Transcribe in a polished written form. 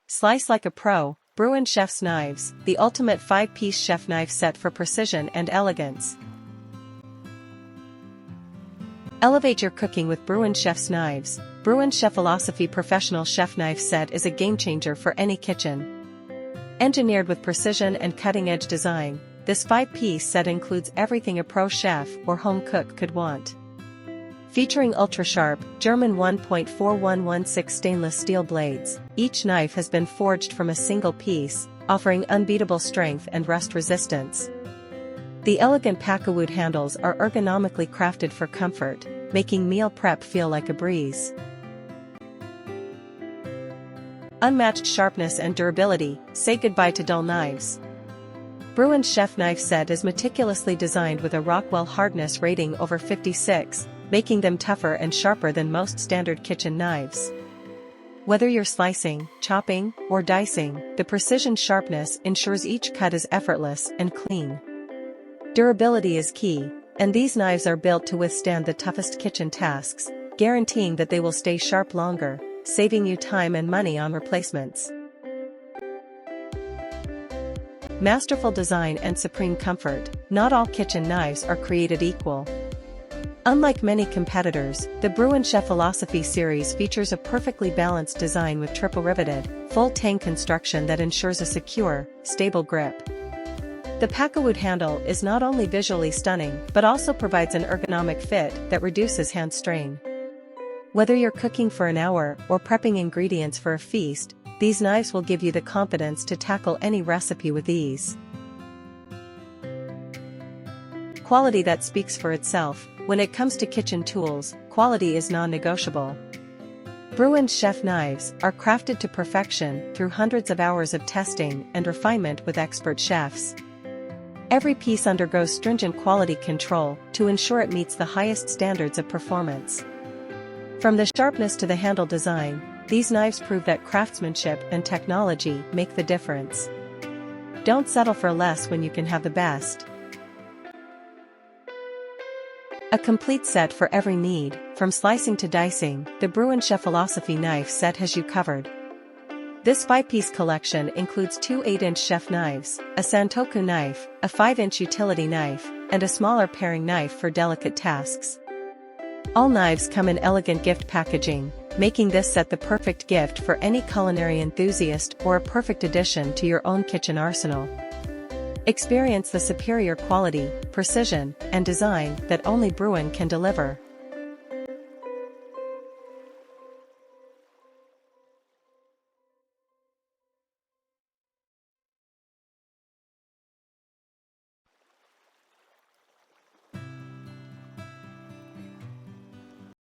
Slice like a pro, Brewin Chef's Knives, the ultimate 5-piece chef knife set for precision and elegance. Elevate your cooking with Brewin Chef's Knives. Brewin CHEFILOSOPHI Professional Chef Knife Set is a game-changer for any kitchen. Engineered with precision and cutting-edge design, this 5-piece set includes everything a pro chef or home cook could want. Featuring ultra-sharp, German 1.4116 stainless steel blades, each knife has been forged from a single piece, offering unbeatable strength and rust resistance. The elegant Pakkawood handles are ergonomically crafted for comfort, making meal prep feel like a breeze. Unmatched sharpness and durability, say goodbye to dull knives. Brewin's chef knife set is meticulously designed with a Rockwell hardness rating over 56, making them tougher and sharper than most standard kitchen knives. Whether you're slicing, chopping, or dicing, the precision sharpness ensures each cut is effortless and clean. Durability is key, and these knives are built to withstand the toughest kitchen tasks, guaranteeing that they will stay sharp longer, saving you time and money on replacements. Masterful design and supreme comfort, not all kitchen knives are created equal. Unlike many competitors, the Brewin CHEFILOSOPHI series features a perfectly balanced design with triple-riveted, full-tang construction that ensures a secure, stable grip. The Pakkawood handle is not only visually stunning but also provides an ergonomic fit that reduces hand strain. Whether you're cooking for an hour or prepping ingredients for a feast, these knives will give you the confidence to tackle any recipe with ease. Quality that speaks for itself. When it comes to kitchen tools, quality is non-negotiable. Brewin's chef knives are crafted to perfection through hundreds of hours of testing and refinement with expert chefs. Every piece undergoes stringent quality control to ensure it meets the highest standards of performance. From the sharpness to the handle design, these knives prove that craftsmanship and technology make the difference. Don't settle for less when you can have the best. A complete set for every need, from slicing to dicing, the Brewin CHEFILOSOPHI knife set has you covered. This 5-piece collection includes 2 8-inch chef knives, a santoku knife, a 5-inch utility knife, and a smaller paring knife for delicate tasks. All knives come in elegant gift packaging, making this set the perfect gift for any culinary enthusiast or a perfect addition to your own kitchen arsenal. Experience the superior quality, precision, and design that only Brewin can deliver.